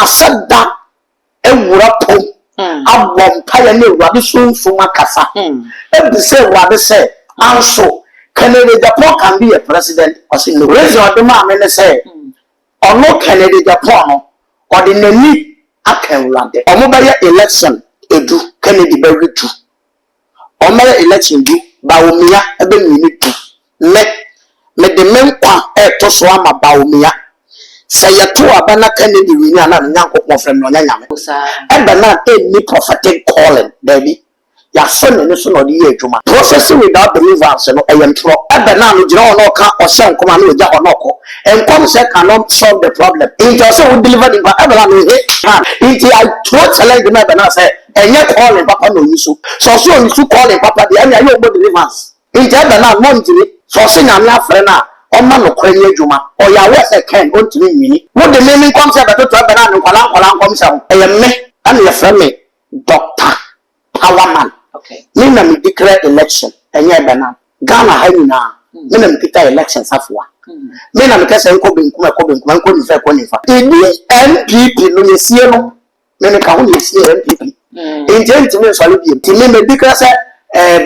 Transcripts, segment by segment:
Masada ewurapo abom paya ne Awurade sunfum akasa ebi say Awurade say also Kennedy Japan can be a president or say no reason or the man say or no Kennedy Japan or the name Akenwurade or mobile election edu Kennedy very true or mobile election bi Bawumia ebe minute me de menkwa to so ama Bawumia say ya to abana Kennedy wini ana nyankopon frem no nyanyame ebe na any prophetic calling baby ya son ne so no de adwuma prophecy without believers no eyentro ebe na no gina ono ka o se nkoma na oja onoko enkom se cannot solve the problem it also will deliver the ebe na no it I totally the ebe na say enye calling papa no yusu so yusu calling papa de anya yo believers it ebe na no ntini so se nyame afre na Oma no kwani adwuma o ya we se ken ontimi nwini wo de me kom se beto to bena no kwala kom se ho eye me ana ye frɛ me Dr. Powerman okay me na me declare election enye bena Ghana ha nyina me na me kita election safoa me na me kase nko benkum nko ni fa edi NPP no yesie no me ka ho yesie NPP injenti me so le bi ti me declare se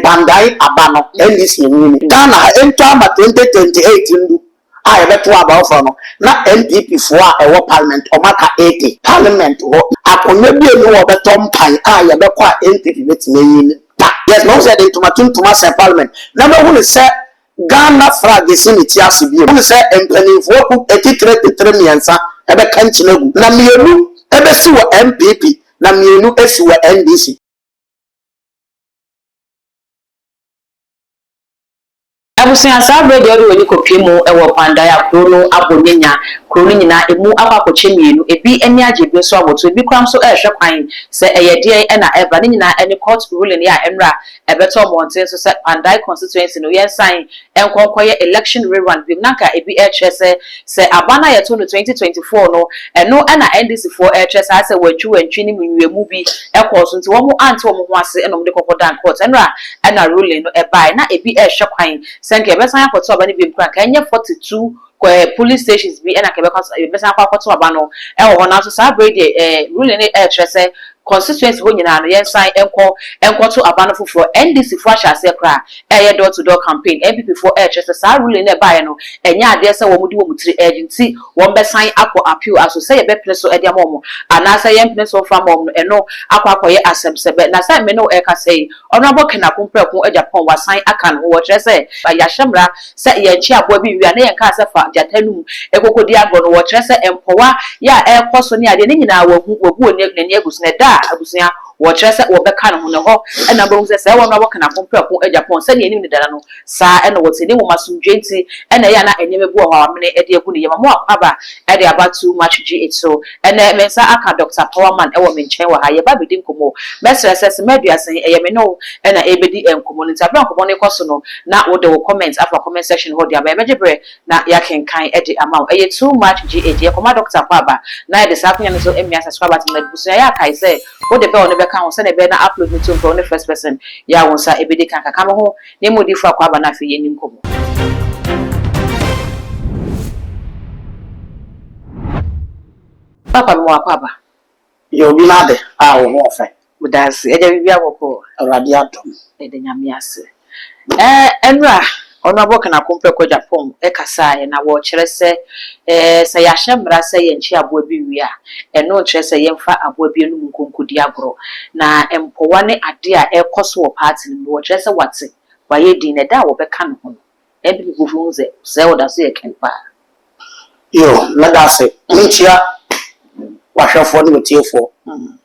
Bandai Abano NDC ni Ghana ento ama 2028 ndu a ebeto aba ofo no na NPP fo a ewo parliament o maka 80 parliament ho akonya bi enu wo beto mpan a ye bekọ a NPP betime yin yes no say the tomatuma say parliament na me hu se Ghana flag is ni ti aso bi hu se empanifo ku 83 miensa ebe kanchinagu na mienu ebe si wo MPP na mienu esi wo NDC Abusia sabre de ori kopemu ewo pandaya krono abonyenya krono nyina emu akwakoche mienu ebi eni agebe so aboto ebi kwam so ehwe kwan se eyede e na eba nyina eni court ruling ya emra ebeto monten so se pandai constituency no yen sign enkonkoye election rerun bi nanka ebi se abana yeto no 2024 no eno na NDC for se wantwi ni menwemu bi ekoso nti wo mu anti wo mu ho ase enom de kokodan court enra na ruling no ebai na ebi ehwe kwan Senke besan akoto aba ni bi mkran ka enye 42 police stations bi ena ke besan akoto aba no e wo na so sa brede ruling ni se constituency ho nyina no yen sign enko to aba no foforo NDC fo ahase kra door to door campaign MPP for se sa ruling na ba ye no enya ade se wo mudi wo mutiri agency wo be sign akọ appeal aso se ye be pele so ede amomo ana se ye pele so fra mom no eno akọ ye asebsebe na say me no e ka say honorable Kena Kumpreku Japan wa sign aka no wo se ya hyemra se ye nchi abo bi wi na ye ka se fa jatanum ekokodi agro no wo se empowa ya e koso ni ade ni nyina wo ne egusu ne da abusia wo se wo be ka no ne ho e na bo se wo no Kena Kumpreku Japan se ne ni dara no sa e no wo se ni wo masumdwenti e na ya na enyeme bu ho amene e de agu ne yema mo akaba e de aba too much G8 so e na me sa aka Dr. Powerman e wo me nchen wa ha ye ba bedi nkomo mesre se meduasen e ye me no e na ebedi enkomo nti abra nkomo ne koso no na wo de wo comment after comment section ho de aba ebejebre na ya kenkan e de ama e ye too much G8 ye koma Dr. Kwaba na ye de sa kunya no so emia subscribe button na busu ya kai se wo de be wo ne be kan wo se ne be na upload me to for the first person ya won sa ebedi kan kaka mo ho ne modi fu Kwaba na fe ye ni nkomo Papa mo Kwaba yo bi na de a wo ho fe Udasi eja bibia boko Awurade adom ede nyame ase enra Honorable Kena Kumpreku Japan kasa ye na wo kire se se ya hyemra se ye nchi aboa bi wi a eno kire se ye mfa aboa bi enu nkonkodi agro na empowa ne ade a ekoso wo party no wo kire se wate wa ye din ne da wo beka no ho ebi bi fu se wo da so ye kenpa yo na da se nchia wahwefo ne metiefo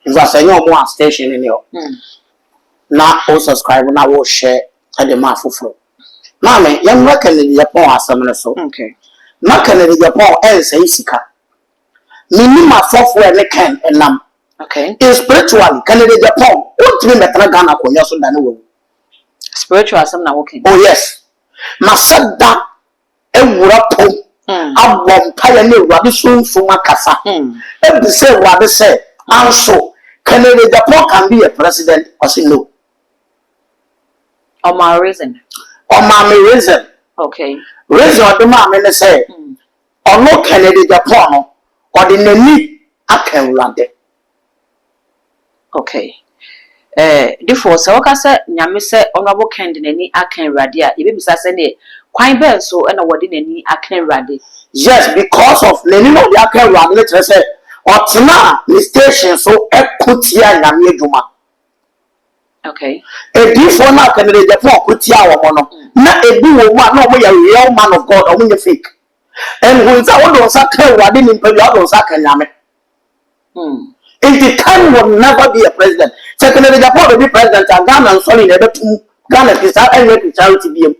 nza se nyo mo station ni o na o subscribe na wo share ade ma foforo Mame, yam na Kennedy Japan asam ne so. okay Na Kennedy Japan say sika. Minima fofo e ne kan enam. okay Spiritually Kennedy Japan o tiri metra Ghana konya so da ne wo. spiritual asam na working Oh yes. Masada ewurapo abom paya ne Awurade sunfum akasa. E bi say Awurade say also Kennedy Japan can be a president or say no. on my reason My reason. okay Reason the man say, or no Kennedy Japan or the name akan wrade. Okay. Therefore, so kasa nyame se honorable Kendi nani akan rade a ebebisa se ne kwan ben so na wode nani akan rade. Yes, because of nani no de akan rade le tere se otena ni station so ekutia nyame adwuma. Okay. Before na kan de Japan okutia wo no na ebi wo mu a na omo ya real man of God omo ye fake. And when sa wo don sa kan rade ni mpa ya don sa kan nyame. The time will never be a president. Secondly, Japan will be president and Ghana and Solly never to Ghana and charity be.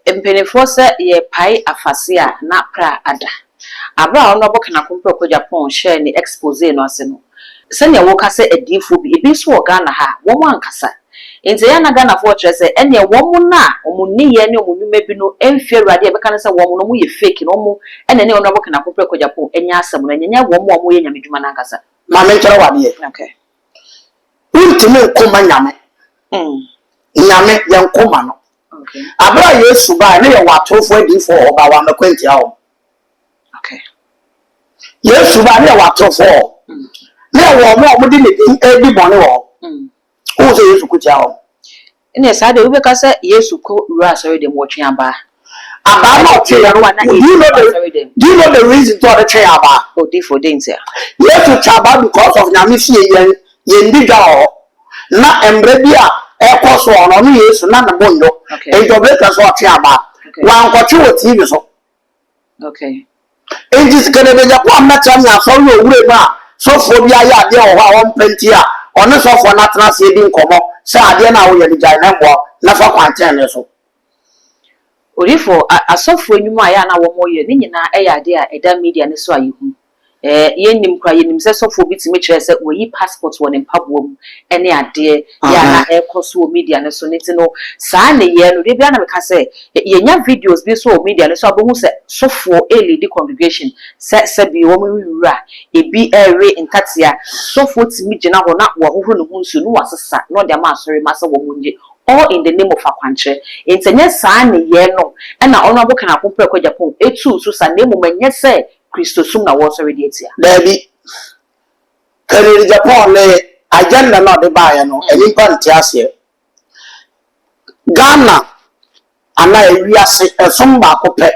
Mpenefo se ye pai afasia na pra ada. Abra honorable kana kumpe ko Japan share ni expose no ase no. Se ne wo ka se edifo bi ebi so Ghana ha wo mo ankasa. Ente ya na Ghana for tre se ene wo mo na omunni ye ne omunnwuma bi no emfie Awurade e be kana se wo mo no mo ye fake no mo ene ne honorable kana kumpe ko Japan enya asem no enya wo mo ye nyamedwuma na ankasa. Ma me nkyere wade. Okay. Untimi nkoma nyame. Nyame ye nkoma no. Okay. Abra Yesu ba ne ye watofo edifo oba wa mekwantia ho. Okay. Yesu ba ne ye watofo. Ne wo mo di ne edi bone wo. O se Yesu kutia ho. Ene sa de ube ka se Yesu ko ura sorry dem wo twen aba. Aba no twe ya no. Do you know the reason to the twe aba? O di for danger. Yesu chaba because of nyame fie ye ndi dwa ho. Na embre bia ekoso ono no Yesu na na bondo. Ejobeka so twe aba. Wa nkwochi wo TV so. Okay. Ejis kene be Japan na chanya so yo wure ba. So fo bia ya de o ha won penti a. Ono so fo na tena se di nkomo. Se ade na wo ye di jai na mbo na fa kwanten ne so. Orifo asofo enyum a ya na wo mo ye ni nyina e ya de a eda media ne so ayehu. Yenim kwa yenim se sofo bitime kire se woyi passport wo ne mpaboa mu ene ade ya na ekoso media ne so neti no saa ne ye no de bia na meka se yenya videos bi so media ne so abohu se sofo lead congregation se bi wo mu wura ebi ere ntatia sofo timi gina ho na wo hohoro ne hu nsu no wasesa no de ma asori ma se wo munje all in the name of akwanche entenye saa ne ye no na ono aboka na kompa kwa Japan etu so sa ne mu manye se Christo sum na was already etia. Dabi. Kani Japan le agenda no de ba ya no enimpa ntiase. Ghana ana ewiase esom ba ko pe.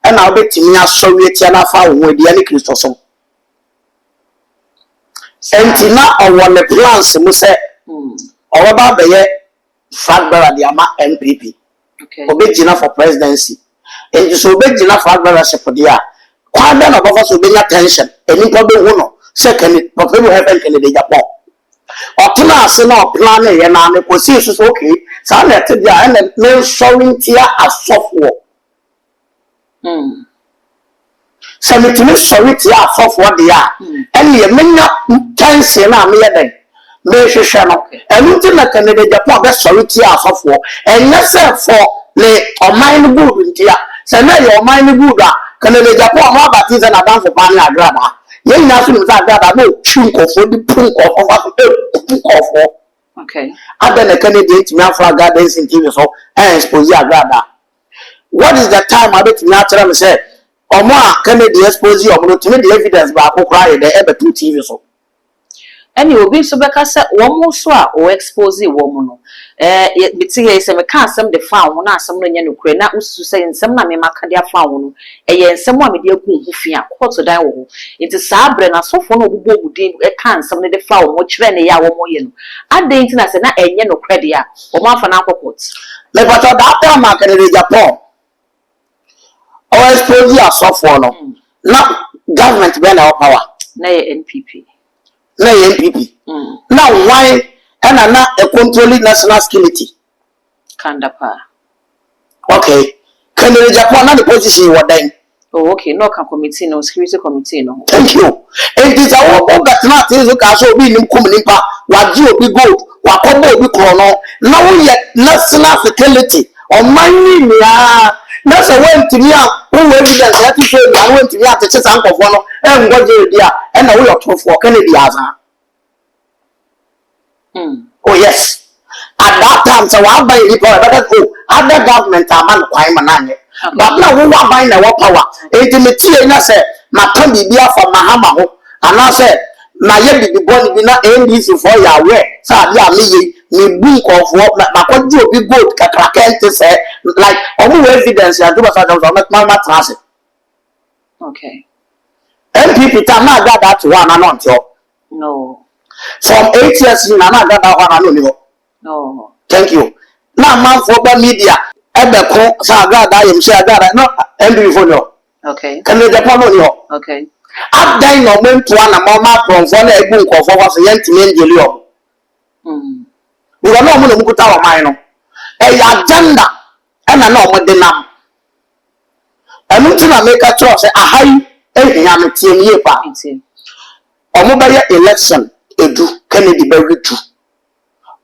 E na obetimi asowe etia na fa wo edi ani Christo sum. Enti na owo ne plans mu se owo ba be ye Fagbara di ama MPP. Okay. Obegina for presidency. Enti so obegina for agbaraship dia. Kwanda na bofo so benya tension eni ko be hu no second papa will have any de Japan otuna ase na plan ye na me ko si so okay sa na te dia na me showing tia asofo sa me tumi sorry tia asofo dia eni ye menya tension na me ye den me hwehwe no eni ti na kan de Japan be sorry tia asofo enye se for le oman good ntia se na ye oman good a kana le Japan ma batiza na dan for ban na agrada ye ina so nza agrada no chinkofo di punkofo fa punkofo okay ada na kana de ntimi afra gardens in TV so expose agrada what is the time abet mi atira me say omo a kana de expose omo no timi de evidence ba akokra ye de ebetu TV so any obi so beka se wo mo so a o expose wo mo no biti ye se me ka asem de fa wo na asem no nya no kure na usu se nsem na me maka de afa wo no eye nsem a me de agu hu fi a court dan wo nti saa bre na sofo no obubo obudin e ka nsem ne de fa wo mo kire ne ya wo mo ye no ade nti na se na enye no kure de a wo ma fa na court le pato that time akere de Japan o expose asofo no na government be na power na ye NPP na NPP na why and na a controlling national security kandapa okay can the Japan na the position you then oh okay no can committee no security committee no thank you and this our that na things ka so bi nim kum nimpa wa ji obi gold wa kobo obi krono na wo ye national security o mani nia na so went to me who evidence that you say I went to me at the chance of one and go je dia and na we are to for Kennedy azan oh yes at that time so what by the power but other government are man kwai mananye but now we want by na power intimate na say maka bibia for mahama ho ana say na ye bibi boni bi na NDC for ya we sa bia me yi me bu nkofo makodi obi gold kakraka ente say like omo evidence ya do ba sa ma trase. Okay. MPP time na got that one and on top. No. From 8 years na got that one and no. Thank you. Now man for the media ebeko sa got that him say got no MPP for no. Okay. Can you Japan on you? Okay. Up there no men to one mama from for na ebu nkofo was yentime ngeli o. We don't know mo mukuta wa man no. E agenda e na no mo de nam. Enu ti na make a choice say ahai ehia me tie me pa. Omo ba election edu Kennedy ba retu.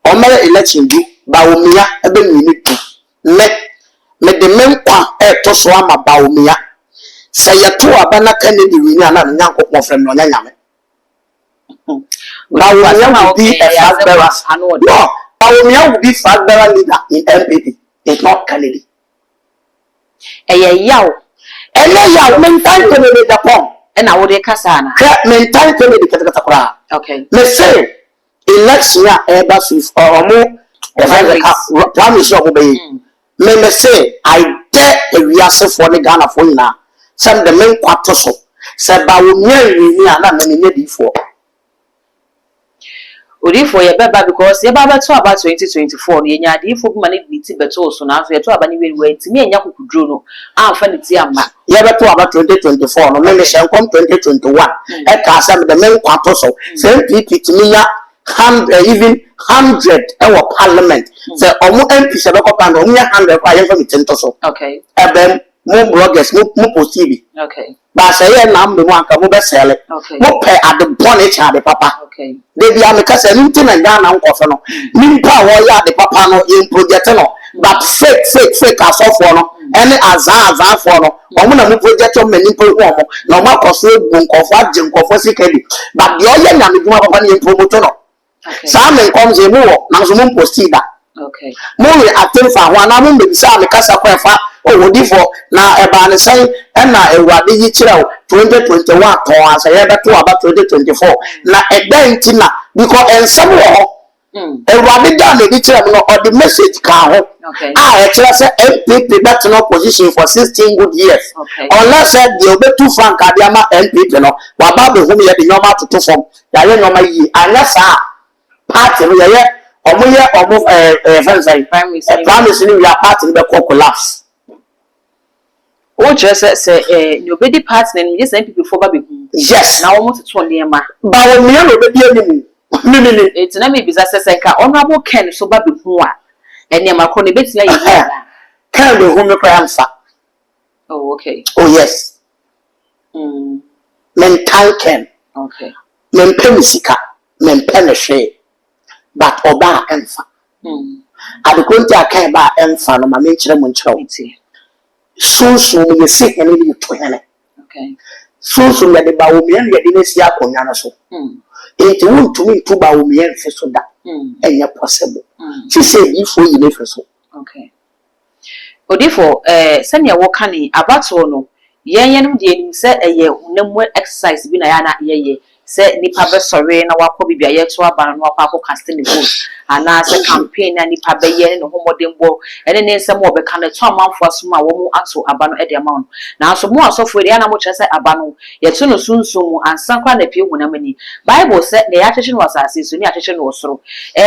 Omo election bi ba omia ebe minitu. Me de menkwa to so ama ba omia. Say yeto aba na Kennedy wini ana nyankopon frem no nyanyame. Ba omia will be a fact bearer. No, ba omia will be fact bearer leader in MPP. It's not Kennedy. Yaw. Yaw mental Kennedy Japan. And I would kasa na. Mental Kennedy kata kura. Okay. Me say election ya eba sif omo promise no be. Me say I dare ewiase for the Ghana for na. Some the men kwato so. Se ba wo nyi ana na ne di for. Odi for ye beba because ye baba to about 2024 ye nya di for man ni ti beto so na so ye to aba ni we ntimi enya kokudro no amfa ni ti amma Ye beto about 2024 no me shen kom 2021 e ka some the men kwato so. Se MPP timi ya even 100 our parliament. Se omo MP se be kopanda omo ya 100 kwa ye fa mi tento so. Okay. Eben mo bloggers mo postibi. Okay. Ba say ye na mbe mo anka mo be sele. Mo pe ade bonnet ade papa. Okay. They be amekasa nti na Ghana nkofo no. Nimpa wo ya ade papa no in project no. But fake asofo no. Any azan for no. Omo na mo project o mani po ho omo. Na omo akoso ebu nkofo age nkofo sikadi. But the oye na meduma papa ni promote no. Sa me nkom ze mo wo na so mo posti da. Okay. Mo we atemfa ho na mo be sa amekasa kwafa o wodi for na eba ne sai na ewade yi kire 2021 ton asa ye beto aba 2024 na eden na because ensem wo ewade da na di kire no or the message ka ho e kire say MPP that no position for 16 good years unless the obetu frank adiama MPP no wa ba be hum ye de nyoma toto fom ya ye nyoma yi anya sa party no ye omo fansai promise ni we are party be collapse. O just say nobody partner in this MPP for baby. Yes. Now almost to Niema. But we are nobody. It's not maybe Zassa honorable Ken so baby who are and Yama Connie Betty. Can be whom you answer. Oh, okay. Oh, yes. Men Ken. Okay. Men Penisika. Men Penishe. But Oba answer. I the country I can't buy answer no my nature munchity. So you see any you to him. Okay. So that the Baomian Yadinasia Conyana so. It won't to me to Baomian so that and yet possible. She said if we never so. Okay. Odifo send your workani about no yen de say a year no exercise bi na ya na ye say nipa be sorry na wakọ bibia ye to aba no akọ casting the vote ana say campaign na nipa be ye no homodem bo ene ne nsem wo be kan to amanfo asoma wo mu ato aba no e de amount na so mu asofo de ana mo kire say aba no ye to no sunsun ansan kwa na pie hunamani bible say na ya twehwe no asase so ni atwehwe no osoro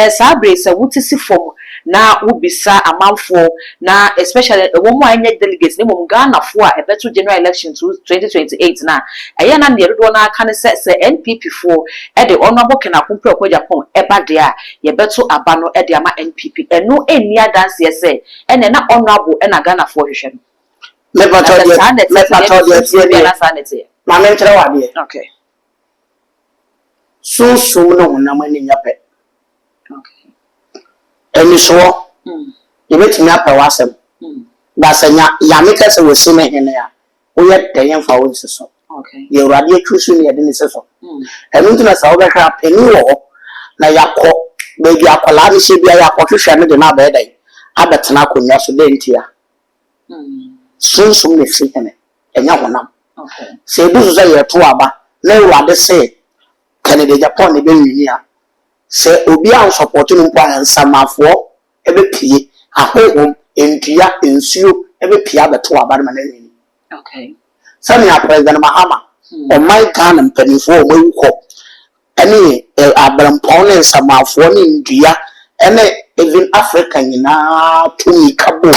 sa bre say wutisi fom na ubisa amanfo na especially wo mu anya delegates ne mo Ghana fo a ebeto general election 2028 na eya na ne redo na aka ne say NPP fo e de honorable Kenakumpe Okwagyapon eba de a ye beto aba no e de ama NPP eno eni adanse ye say ene na honorable e na Ghana fo hwehwe no me pato de ma me ntere wa de okay so no hunamani nyape okay eni so ye betimi apa wasem ba sanya ya meka se we sime hene ya wo ye den fa wo nseso okay ye urade atwusu ne ye de nseso enu ntuna sa wo be hwa pani wo na yakọ bebi akola ni se bia yakọ hwehwe ne de na ba edan abetena akonya so de ntia sunsun ne fi hene enya honam Okay. Say this is a to aba. No rather say Canada Japan be unia. Say obi an supporting nkwa nsamafo ebe pie ahohom entua ensuo ebe pia beto aba na nani. Okay. Sami a President Mahama o my Ghana mpanifo o mawukọ ene abrampon nsamafo ne ndua ene even Africa nyina tumi kabo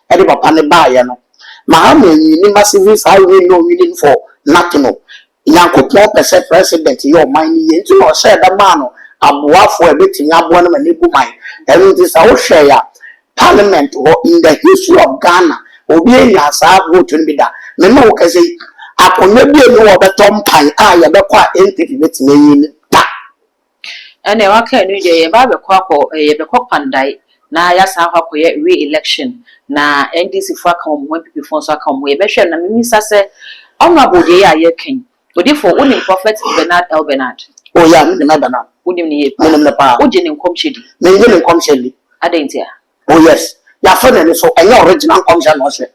ede papa ne baaye no Mahama ni massive 5 million for nothing. Yankopon pese president your mind ye nti no share da ma no aboafo ebetimi abo na manebu man enu ti sa wo share ya parliament or in the history of Ghana obi enya sa vote no bi da me ma wo kase akonya bi enu wo betom pan a ye bekwa NPP betimi yin ta ene wa ka enu je ye ba bekwa ko ye bekwa pandai na ya sa hwa ko ye re-election na NDC fo aka mo NPP fo so aka mo ye be hwe na me misa se honorable je ya ye ken odi for unim prophet Bernard L. Bernard. Oh yeah, me na Bernard. Unim ni ye. Me na pa. Oje ni nkomchedi. Me nje ni nkomchedi. Adentia. Oh yes. Ya so na ni so enye original nkomchedi no se.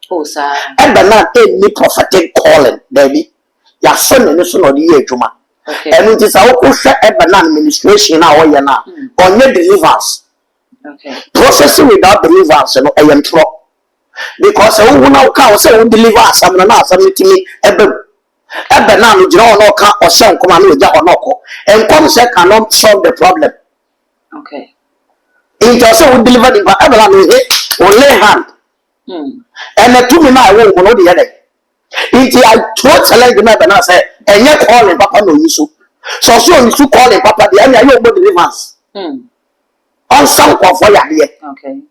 Oh sir. E Bernard any prophetic calling, baby. Ya so na ni so no di adwuma. Okay. Enu ti sa wo ko hwe e Bernard administration na wo ye na. Onye deliverance. Okay. Prophecy without deliverance no e yem tro. Because wo na wo ka wo say wo deliver asam na asam timi ebe ebe na no jira ono ka o se nkoma na oja ono ko enkom se cannot solve the problem. Okay. In just we deliver the ebe na no he o lay hand and to me na wo no de yede it I throw challenge me ebe na say enye calling papa no yusu so you calling papa de anya you go deliverance on some for ya de. Okay.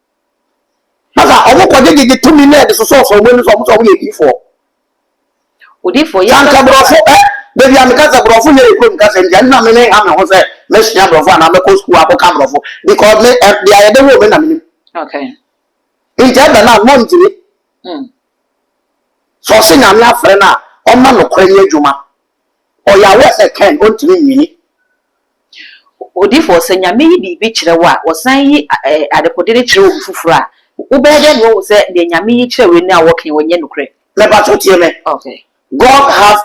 Maka omo ko de to me na de so we no so mo ye before Odi for ya ka brofo baby amika brofo ye ko nka se ndia na me ne ha me ho se me sia brofo na me ko school akoka brofo because me they are the wo me na me. Okay. Inja da na mo ntiri so se nya me afre na o ma no kwani adwuma o ya we se ken o ntiri nyini Odi for se nya me yi bibi kire wa wo san yi adepodere kire wo fufuru a wo be de no wo se de nya me yi kire we na wo ken wo nye nukre me ba so tie me. Okay. God have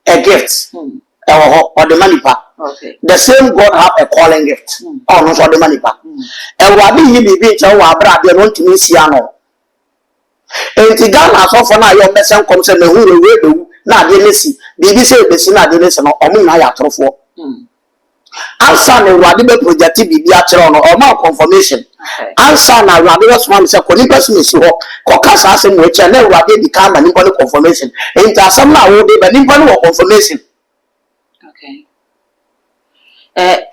a gift or the money pa. Okay. The same God have a calling gift or no so the money pa. E wa bi yi bibi nche wa abra de no ntimi sia no. Enti Ghana so for na yo mesen kom se me hu we do na de nesi bibi se be si na de nesi no omu na ya torofo. Ansa na Awurade be project bibi a kire no o ma confirmation. Ansa na Awurade was from se ko ni person si ho ko kasa asem we che na Awurade di ka ma ni confirmation. Enti asam na wo de be ni wo confirmation. Okay.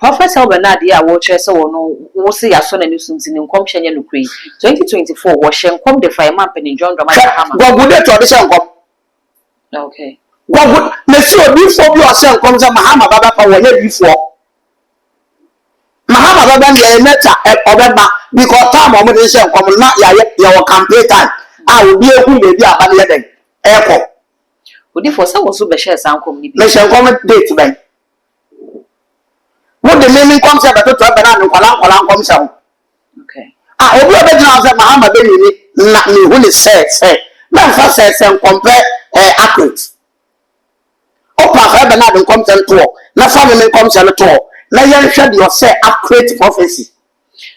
Professor Bernard ya wo kire se wo no wo se ya so na ni sunti ni nkom hyenye no kure 2024 wo hye nkom de fa man pen John Dramani Mahama. Gogu de to de se nkom. Okay. Gogu na si obi fo bi o se nkom se Mahama baba pa wo ye bi fo. Mahama baba na neta obeba because time o mo de se nkom na ya wo campaign time a obi ehu le bi aba de den eko Odi for se wo so be share sankom ni bi me se nkom date ben wo de me nkom se beto to bana nkola nkom se ho. Okay. Obi obejina se Mahama be ni na ni hu ni se na fa se nkom pe accurate opa fa bana nkom se to na fa me nkom se to na yen hwe de o se accurate prophecy.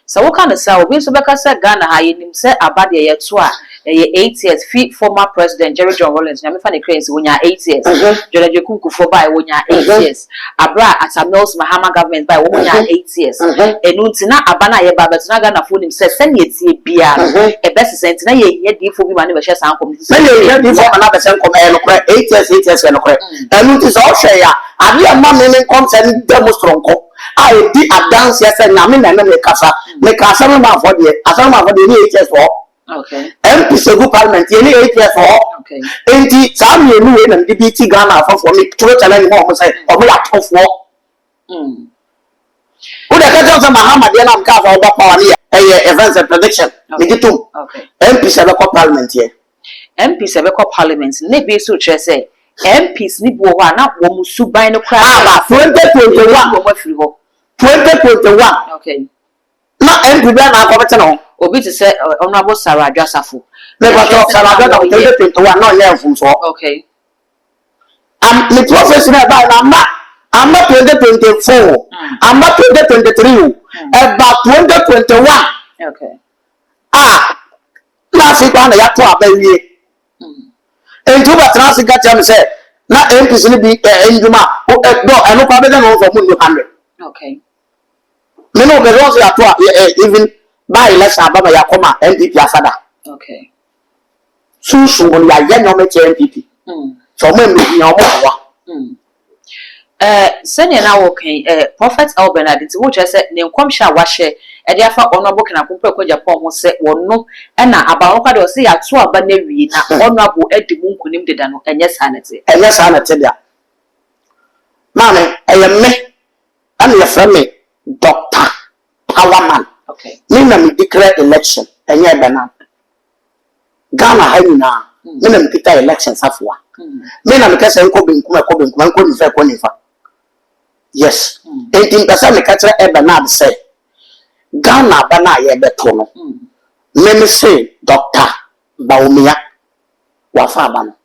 So what kind of say obi so beka say Ghana ha yenim say abade ye to a 8 years former president Jerry John Rawlings nyame fa ne crazy wonya 8 years Jole Jekunku for by wonya 8 years abra Atamils Mahama government by wonya 8 years enu ntina abana ye ba beto na Ghana fo nim say send ye tie bia e best sent na ye ye di fo bi ma ne be hye san kom na ye di fo ma na be sen kom e no kre 8 years e no kre enu nti so hwe ya ade ama me kom say demonstrate ko I did a dance yes and Namin and Mekasa, Mekasa for the Asama for the 8 years for. Okay. MP Segu Parliament, 8 years for. Okay. And the Sam you knew and DBT Ghana for me to challenge more say, or we are tough war. Who the catch of Mahama, the Nam Kafa or Bapa, events and prediction. Okay. MP Sebeco Parliament here. MP Sebeco Parliament, maybe so say. MPs ni bo wa na wo musu ban no kra 2021 okay na MP ba na akobete no obi to say honorable Sarah Adwasafo me ba to Sarah Adwasafo 2021 no ye mfum so okay the prophecy about I'm not 2024. I'm not 2023. About 2021. Okay. Last week on the Yatwa baby. And two but last week I said, not empty be in Juma. Oh, no, I know probably don't know for 100. Okay. Many of the ones Yatwa even by less Ababa Yakoma, MPP Asada. Okay. Soon when you are young, MPP. So when we are more. Senior now okay, Prophet Albernard, it's what I said, name Comsha Washe, and therefore honorable can accompany Japan who said, or no, and now about what I say at two abanary, honorable Eddie Moon could name the Dano, and yes, sanity. And yes, I tell ya. Mammy, I am me, and your family, Doctor Powerman. Okay. Nina declare election, and yeah, Bernard. Ghana, Hena, Minam Peter elections have one. Minam Cassan Cobin, couldn't fair Conifa. Yes, 18% the catcher Bernard say. Ghana Bana Yabetono. Let me say, Doctor Baumia Wafaban.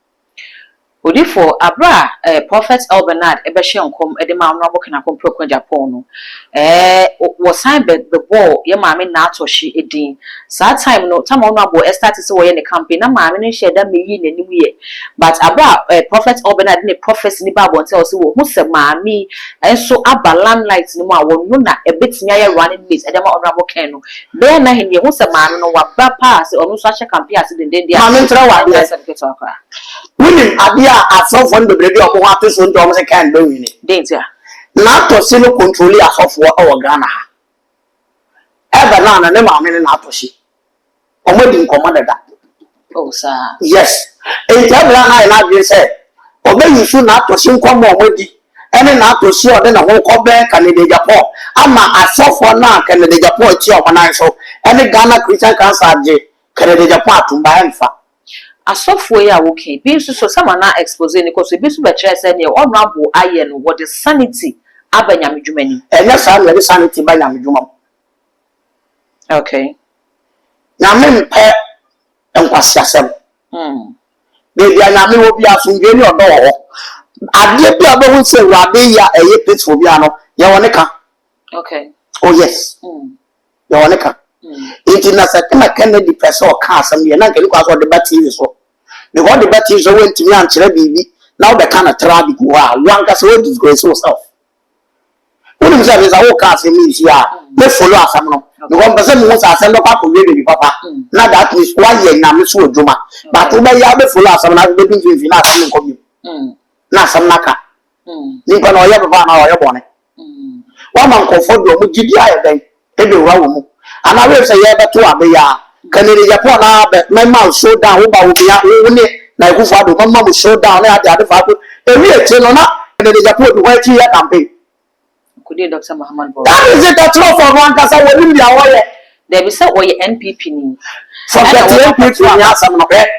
Odifo Abra, Prophet Albernard, Ebeshion come, Edema, no can accompany Japan. Was signed the ball, your mammy Natoshi Edin. Sad time, no time on board, started away in the campaign, no mammy shared that me in any way. But Abra, Prophet Albernard, in a prophecy in the Bible tells you who said, Mammy, and so Abba lamplights no more, will not a bit near running this, Edema honorable Cano. There, nothing, who said, Man, no what pass or no such a campaign as in the day. Women are so fond of the baby of what to soon Thomas can do in it. Danger. Not to see no control of our Ghana. Ever none and never many not to see. Or wedding commanded that. Oh, sir. Yes. A Tabla and I said, obey you should not to see come on with you. And then not to see or then a whole cobber can in the Japan. I'm a soft for now can in the Japan chair when I saw any Ghana Christian cancer can in the Japan to buy and fat. A software okay. Being so someone not exposing because we be so better any honorable iron what is sanity abanyam jumani. And yes, I'm very sanity by Yamijuma. Okay. Now, men pair and was yourself. Baby, I will be asking you your door. I did be able to say, Rabia, a ye pitch for Biano, Yawaneka. Okay. Oh, yes. Yawaneka. It is not a Kennedy press or cast and you're not going to go the battery so. Because the batteries went to me and baby. Now the kind of traffic one can say disgrace yourself. What is that? Is a whole cast in me, yeah. Let's follow us. The 1% was I send up to baby, papa. Now that is 1 year now, Miss Juma. But to my yard follow us, and I'm living with you not coming. Now some naka. Nippon or your bonnet. One man comfort you with GDI then. Every row. And I will say, yeah, but to a can it Japan, my mouth show down who will be out like who father, my mom will show down at the other father. A real channel up, and it is a put where she campaign. Could you, Dr. Muhammad? That is it, that's all for one because I wouldn't be aware. There is a way NPP. From the NPP,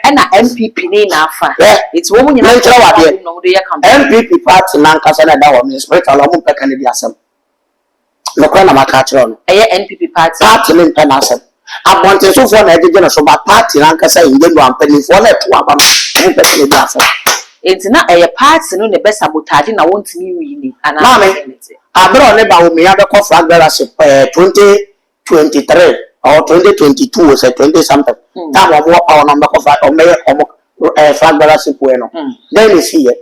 and a NPP nafa. It's woman you know, NPP party, Lancaster, and our minister, along with Canadian. Lokana makatron eye NPP party in penasem abonte so for na ejena so ba party Lancashire ngenu ampani for na to aba no pekene bi asa enti na eye party no ne be sabotage na wontimi wini ana mame abro ne ba wo me ya be ko flag bearership 2023 or 2022 or 20 something ta mo mo pa no be ko flag o me flag bearership we no then is here.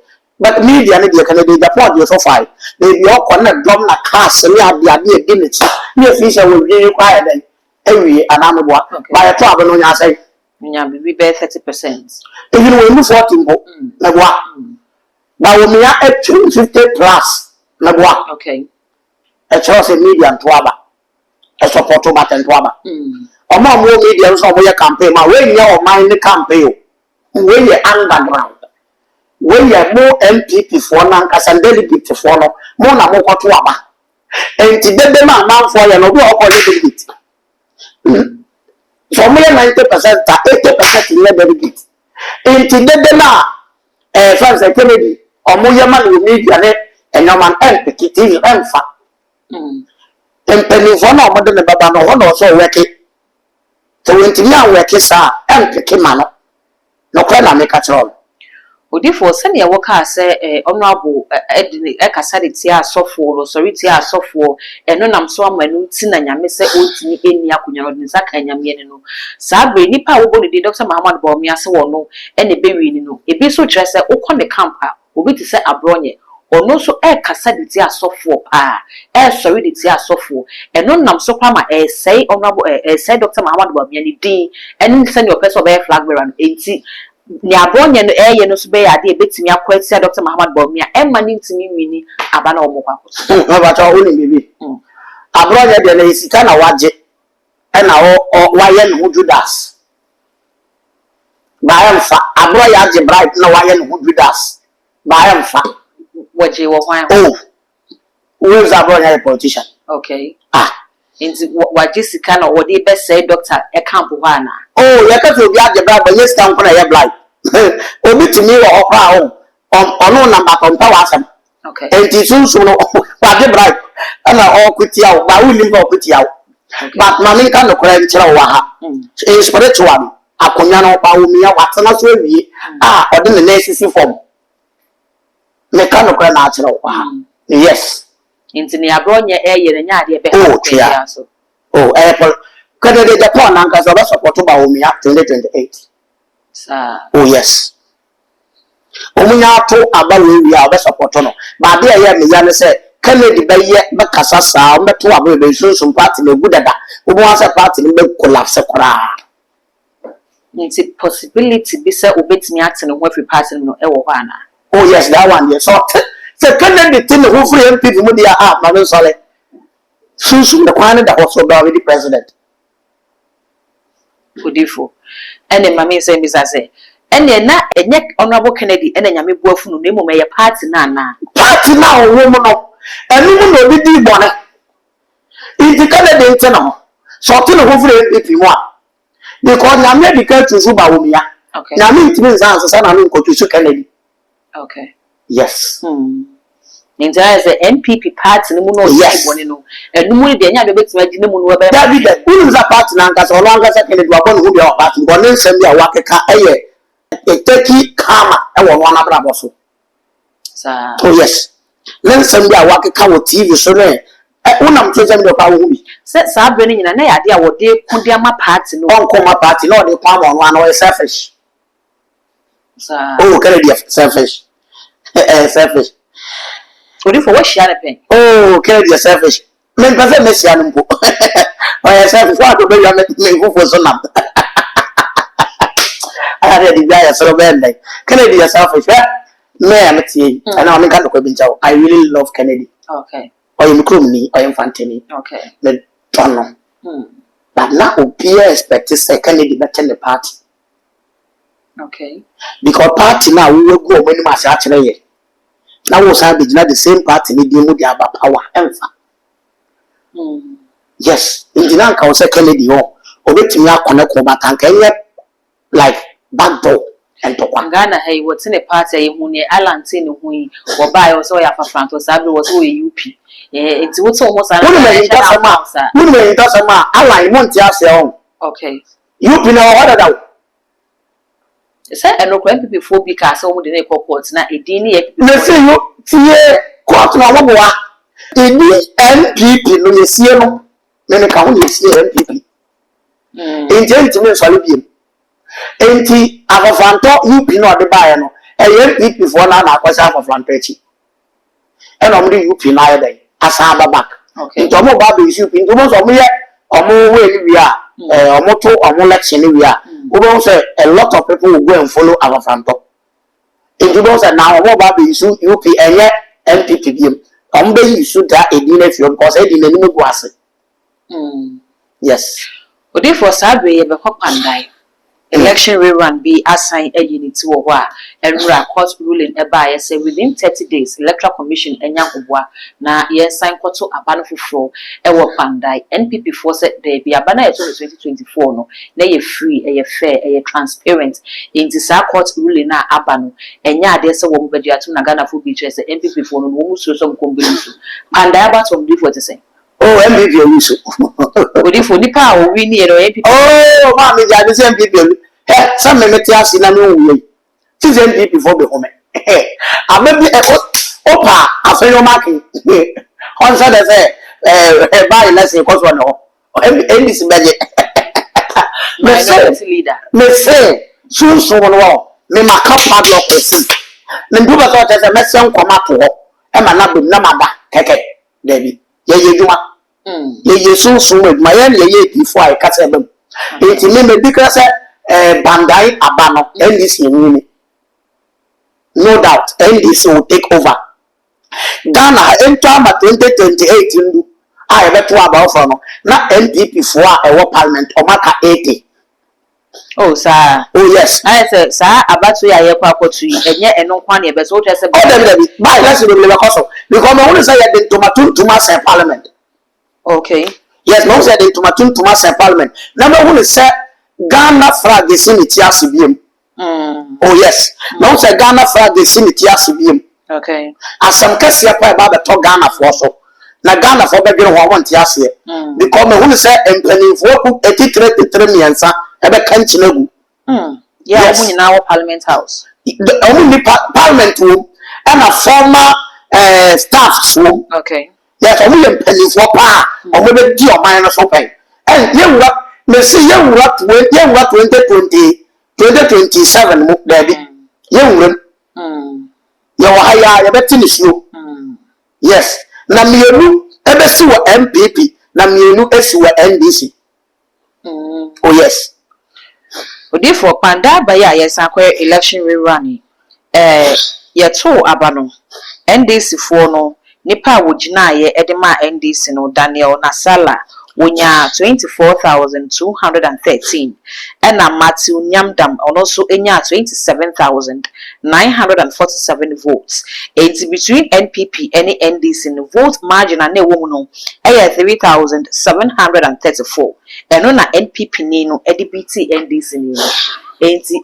But media ne dey Canada Japan dey so far. Maybe all connect dom na class me ade dignity. Me fi say we dey require then. Ewie anambo. By to abo no nya say. Nya be 30%. Even when you 14 bo na boa. Ba wo me ya 50 plus na boa. Okay. E cho say media to aba. E support to batten to aba. Omo mo media so mo ya campaign ma we nya o man ni campaign o. We ye underground. When you are more MPP for Lancaster and delegate for no more na more to aba. And today the man for you no be all delegate. So more 90% 80% in delegate. And today the man Francis Kennedy or more man with media and your man MPP TV emfa. And penny for no more than the baba no one also working. So when to me work is MPP man. No kwena make at all. Odifo send ya waka say honorable ekasa de tia sofo sorry tia sofo eno nam so amanu ti na nyame se otini eni akonya no nsa kan nyame ne no saa bre nipa wo boni de Dr. Mahamad Bawumia se wo no ene bewi ni no ebi so kire se ukọ ne campa obi ti se abronye ono so ekasa de tia sofo pa sorry de tia sofo eno nam so kwama say honorable say Dr. Mahamad Bawumia ni din eni se ne person be flag bearer no enti ni abonye no ye no so be ya de betimi akwati Dr. Mahamad Bawumia emma ni ntimi wini aba na omokwa ko ba ta wo ni bibi abronye de na isika na waje e na waye no Judas ba yam fa abronye aje bright na waye no Judas ba yam fa waje wo hwan who is abronye politician okay inti waje sika na wo de be say doctor e camp ho ana ya ka so bi aje bright ba yes camp na ye blind obi timi wo okra ono na ba kompa wasam okay enti sunsun no waje bright ana okuti awo ba wuli ba okuti awo but mami ka no kora nkyira wo ha spiritual akonya no ba wo mi ya watena so awie ode ne nesisi form me ka no kora na akyira wo ha yes inti ni abronye ye nya ade be ha so kada de Japan anka so ba support ba wo mi ya 2028 yes. Omunya to abawe wi a be support no. Ba de ya me ya ne se Kennedy be ye be kasa sa o meto abawe be sunsun party na gudada. Obo wan se party ni be collapse kora. Nti possibility be se obetimi ate no hwe party no e wo ho ana. Yes, that one yes. So Kennedy tin who free MP mu dia ma be sole. Sunsun de kwan da ho so ba we the president. Odifo ene mama say bisa say ene na enye honorable Kennedy ene nyame buafu no nemo me ye party na party na wo mu no enu mu no bi di bone iti Kennedy nte no so to no hofure epi mu a because nyame bi ka tuzu ba wo mia okay nyame ntimi nsanso sa na no nkotusu Kennedy okay yes Ninja is the MPP party no no bone no enu mu de nya be betima gi nemu no be David unu za party na nka so lo nka se Kennedy wa bonu hu be o party go ne nsem bia wa keka eye eteki kama e wo no na bra boso sa yes ne nsem bia wa keka wo TV so ne unam tse nsem bia pa wo hu bi se sa bre ni nyina na ya de a wo de kudia ma party no onko ma party no de kwa mo no no selfish sa Kennedy selfish selfish Odifo what share pen Kennedy selfish men pa se Messi anu mpo selfish wa do be ya me fufu so nam ara di ya so be ndai Kennedy selfish me am tie na me kan ko bi nchawo I really love Kennedy okay you krom ni infantini okay me tono but now obi expect say Kennedy better the party okay because party now we go o mani ma sha kire ye na wo sa be the same party ni di mu di aba power emfa yes injina nka wo say Kennedy ho obetimi akone ko batanka enye like backdoor and to Ghana hey what's in a party e hu ne alante ne hu yi wo ba yo so ya fafranto sabe wo so UP enti wo so ho sa mun me nta sama alan mo ntia ase on okay UP na wo da say enokwa MPP fo bi ka so mo de na court na edin ni MPP le say yo tie court na wo boa edin MPP no le sie no me ka ho le sie MPP enti me so le bi enti afafanto UP no de bae no MPP fo na akwasa afafanto echi e no mo de UP na ye dey asa babak okay enti mo ba be UP enti mo so mo ye omo we ni wi a omo to omo election ni wi a we don't say a lot of people will go and follow our Franto. If you don't say now, what about the issue UP and MPP? You should that a dinner if you because I didn't know was it. Yes. But if for Saturday, you have a election rerun be assigned a unit to a war and court ruling a buyer say within 30 days, Electoral Commission and Yankubwa na yes sign quarto a banner for floor a war pandai NPP force there be a banner 2024 no na ye free a fair a transparent in this court ruling na abano and ya there's a woman budget to Nagana for beaches NPP for no so some combination and I about some different to say. MPP oluso Odifo nipa o wi ni ero MPP ma me ja de MPP olu some me te ase na no wi She's NPP before the home. I maybe Opa, I say your marking. On Saturday, buy less than cost one or NDC budget. Minority leader. Me say, soon someone wall. Me ma cup padlock will see. Then do but as a message come up to walk. Emma Nabu Namada, Keke, Debbie. Ye do ye soon with my own ye before I catch them. It's me because Bandai Abano, NDC. No doubt, NDC will take over. Ghana enter 2028 I have to about for no. Not NPP for our parliament or Maka 80. Oh, sir. Oh, yes. I said, sir, about to hear Papa to you, and yet, and no one ever so just about them. My lesson will never cost. Because I want to say that the Tomatun to Mass Parliament. Okay. Yes, no, said the Tomatun to Mass Parliament. Number one is say Ghana flag the Sinity Asibium. Oh, yes. No, say Ghana flag the Sinity Asibium. Okay. As some case here, about the talk Ghana for so. Na Ghana for be gbe want yase because me hu say empanifo ku 83 miensa e be kan chinegu yeah we now parliament house the only parliament room and a former staff room. Okay. Yes, only empanifo pa o me be di o man no so pen and ye wura me say ye wura 2027 mu baby ye wura ye wa haya ye beti ni show. Yes. Na mienu ebesi wo MPP na mienu esi wo NDC. Oh yes. Odi for panda ba ya yesan election rerun ye to abano NDC for no nipa wo gina ye edema NDC no Daniel Nasala wonya 24,213 ena Matthew Nyamdam also enya 27,947 votes. It's between NPP and NDC in vote margin and a woman 3,734 and on NPP nino EDBT NDC nino.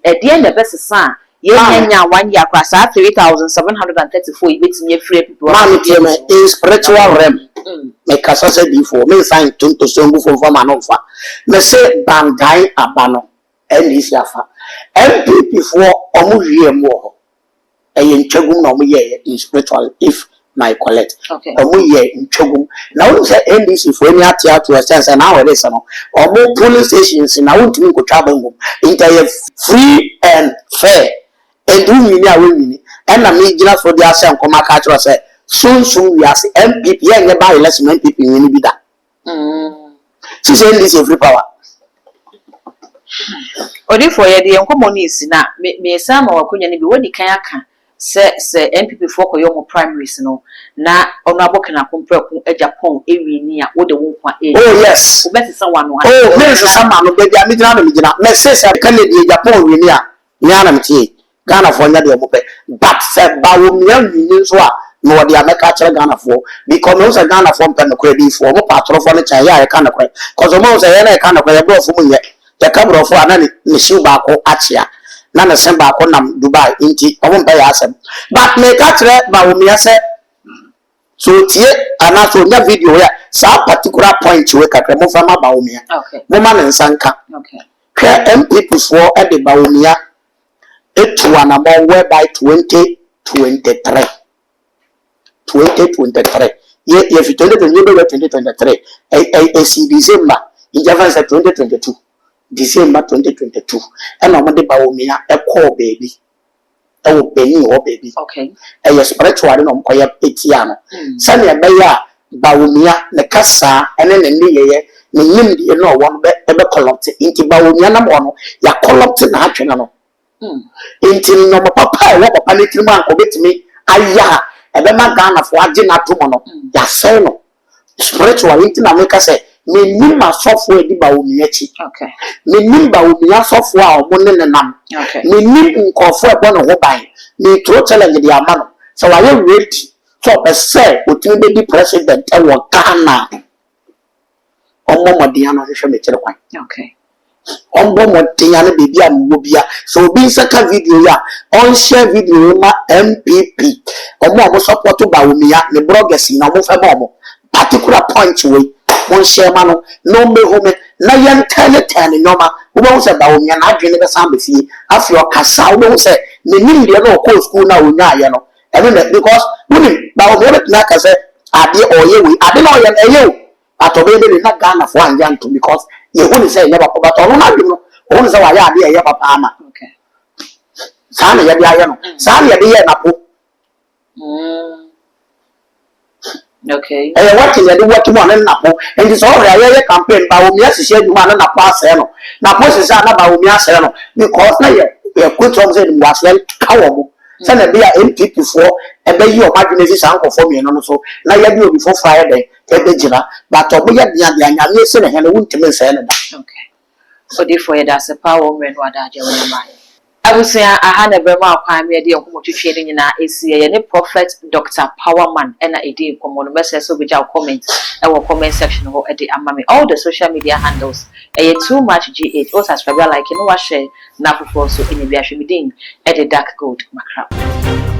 At the end of the son yeah 1 year class 3,734 bits me free people in spiritual realm. Me kasa say before me sign to songu for manofa me say Bandai Abano NDC afa MPP for omu wie mo e ntwagum na omu ye in spiritual if my collect omu ye ntwagum na we say NDC for any atia to sense na we say no omu polling stations na we ntimi ko twabangum inter free and fair and we win and na me gina for their say nkoma ka tro say soon we are MPP and never election MPP win be that. She said this every power. Odi for ye de nkomo ni sina me sama wakonya ni bi wodi kan aka se MPP for ko yo primaries no na ono abokena kompraku Japan ewi ni a wode wo kwa e. Oh yes. Obetisa wanu ha. Oh me se sama no be dia me gina me se Canada Japan wi ni a nyana mtie Ghana for nya de mo pe but se bawo me wi so a no what they make actually Ghana for because no say Ghana for pen credit for mo patro for no chan ya e kana kwen cause mo say na e kana kwen e bro for mo ye te kabro for ana ni shi ba ko achia na na sen ba ko nam Dubai inti o mo pe ya asem but make actually ba wo me say so tie ana so nya video ya sa particular point we kakra mo fa ma ba wo me okay mo ma nsanka okay ke MPP for e de ba wo me etu ana mo whereby 2023 ye 2023 December in December 2022 December 2022 and I'm de bawomia e call baby e wo beni o baby okay e ye spiritual no mkoya etia no se na be ya bawomia ne kasa ene ne ye ne nyimdi no won be collect inti bawomia na mo no ya collect na atwena no inti no papa e wo papa ne tiri man ko betimi aya ebema Ghana for agina to no ya say no spiritual inti na make say me nimma sofo edi ba omi achi okay me nimba omi asofo a omo ne nam okay me nim nkofo ebo no ho ban me tro challenge di amano so wa ye ready so pe say otun be di president e wo Ghana omo modian no hwehwe me kire kwan okay ombo modian na bebi a mo bia so obi saka video ya on share video ma MPP omo support ba omi ya ne bloggers na mo fa ba omo particular point we one share mano no me home na yen tane nyoma wo be say ba wo nya na adwene be san be fie afi o kasa wo be say ne nim de no ko school na wo nya ye no eno na because woni ba wo be na ka say ade oye we ade na oye na ye o atobe be na Ghana for anja to because ye woni say never ko but ono na dwene no woni say wa ya ade ye papa ama okay sa na ye de aye no sa na ye de ye na po okay what is the what one na po and this all ya campaign ba wo mi asise duma na po ase no na po sise na ba wo mi ase no because na ye kwetrom say dem was well ka wo mo say na be a MPP for e be yi o madwene si san kofo mi no so na ye bi obi for fire dey e be gira but obo ye dia dia nya me se na he no wuntime se na da okay so therefore that's a power when what that you want Abusia ahana brema akwan me de nkomo twetwe ne nyina esi ye ne prophet Dr. Powerman ena edi nkomo no message so be comment e wo comment section ho e de amame all the social media handles too much gh o subscribe like no wa share na fofo so ene bi ahwemidin e de dark gold makra